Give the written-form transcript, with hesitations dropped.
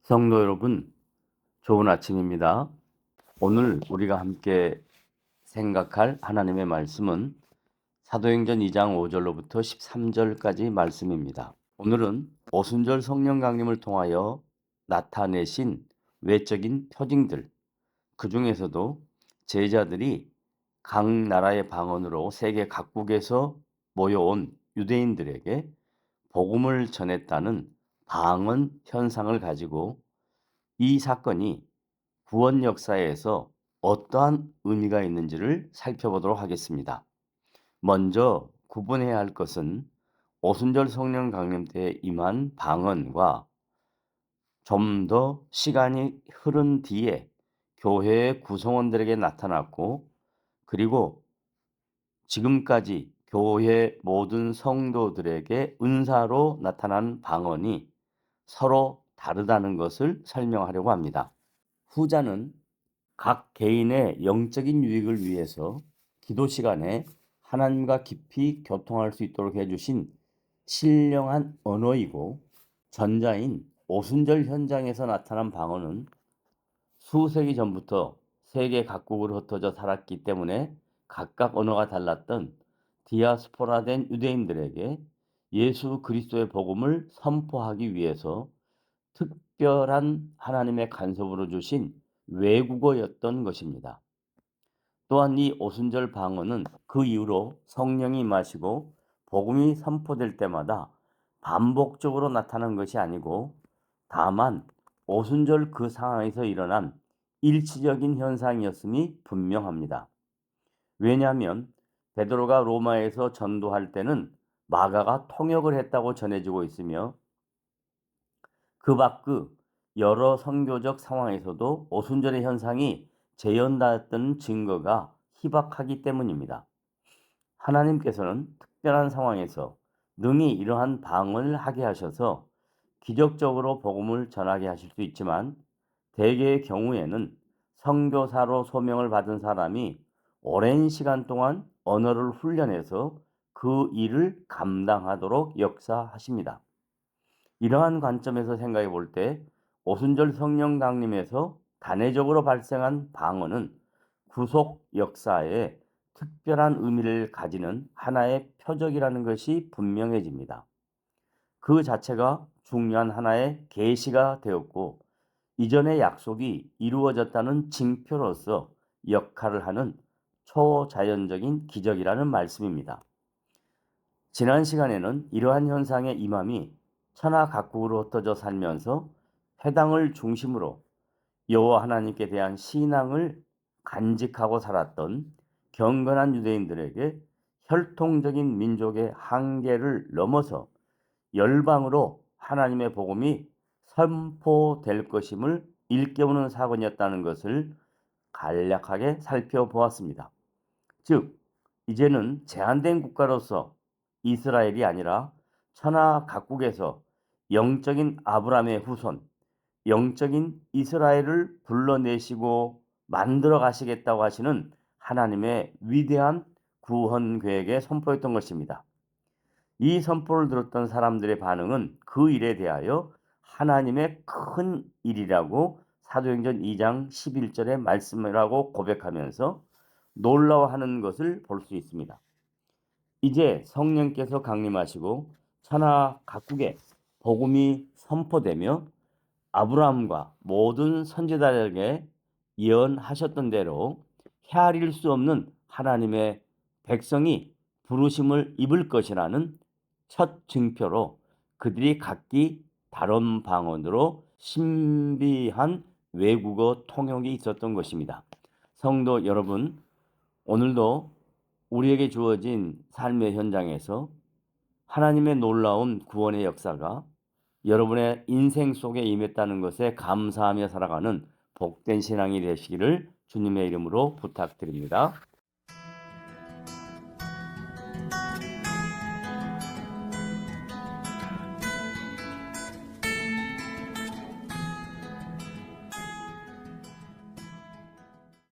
성도 여러분, 좋은 아침입니다. 오늘 우리가 함께 생각할 하나님의 말씀은 사도행전 2장 5절로부터 13절까지 말씀입니다. 오늘은 오순절 성령 강림을 통하여 나타내신 외적인 표징들, 그 중에서도 제자들이 각 나라의 방언으로 세계 각국에서 모여온 유대인들에게 복음을 전했다는 방언 현상을 가지고 이 사건이 구원 역사에서 어떠한 의미가 있는지를 살펴보도록 하겠습니다. 먼저 구분해야 할 것은 오순절 성령 강림 때 임한 방언과 좀 더 시간이 흐른 뒤에 교회의 구성원들에게 나타났고, 그리고 지금까지 교회 모든 성도들에게 은사로 나타난 방언이 서로 다르다는 것을 설명하려고 합니다. 후자는 각 개인의 영적인 유익을 위해서 기도 시간에 하나님과 깊이 교통할 수 있도록 해주신 신령한 언어이고, 전자인 오순절 현장에서 나타난 방언은 수세기 전부터 세계 각국으로 흩어져 살았기 때문에 각각 언어가 달랐던 디아스포라된 유대인들에게 예수 그리스도의 복음을 선포하기 위해서 특별한 하나님의 간섭으로 주신 외국어였던 것입니다. 또한 이 오순절 방언은 그 이후로 성령이 임하시고 복음이 선포될 때마다 반복적으로 나타난 것이 아니고, 다만 오순절 그 상황에서 일어난 일시적인 현상이었음이 분명합니다. 왜냐하면 베드로가 로마에서 전도할 때는 마가가 통역을 했다고 전해지고 있으며, 그 밖의 여러 선교적 상황에서도 오순절의 현상이 재현되었던 증거가 희박하기 때문입니다. 하나님께서는 특별한 상황에서 능히 이러한 방언을 하게 하셔서 기적적으로 복음을 전하게 하실 수 있지만, 대개의 경우에는 선교사로 소명을 받은 사람이 오랜 시간 동안 언어를 훈련해서 그 일을 감당하도록 역사하십니다. 이러한 관점에서 생각해 볼 때 오순절 성령 강림에서 단회적으로 발생한 방언은 구속 역사에 특별한 의미를 가지는 하나의 표적이라는 것이 분명해집니다. 그 자체가 중요한 하나의 계시가 되었고, 이전의 약속이 이루어졌다는 징표로서 역할을 하는 초자연적인 기적이라는 말씀입니다. 지난 시간에는 이러한 현상의 임함이 천하 각국으로 흩어져 살면서 회당을 중심으로 여호와 하나님께 대한 신앙을 간직하고 살았던 경건한 유대인들에게 혈통적인 민족의 한계를 넘어서 열방으로 하나님의 복음이 선포될 것임을 일깨우는 사건이었다는 것을 간략하게 살펴보았습니다. 즉, 이제는 제한된 국가로서 이스라엘이 아니라 천하 각국에서 영적인 아브라함의 후손, 영적인 이스라엘을 불러내시고 만들어 가시겠다고 하시는 하나님의 위대한 구원 계획의 선포였던 것입니다. 이 선포를 들었던 사람들의 반응은 그 일에 대하여 하나님의 큰 일이라고 사도행전 2장 11절의 말씀이라고 고백하면서 놀라워하는 것을 볼 수 있습니다. 이제 성령께서 강림하시고 천하 각국에 복음이 선포되며 아브라함과 모든 선지자들에게 예언하셨던 대로 헤아릴 수 없는 하나님의 백성이 부르심을 입을 것이라는 첫 증표로 그들이 각기 다른 방언으로 신비한 외국어 통역이 있었던 것입니다. 성도 여러분, 오늘도 우리에게 주어진 삶의 현장에서 하나님의 놀라운 구원의 역사가 여러분의 인생 속에 임했다는 것에 감사하며 살아가는 복된 신앙이 되시기를 주님의 이름으로 부탁드립니다.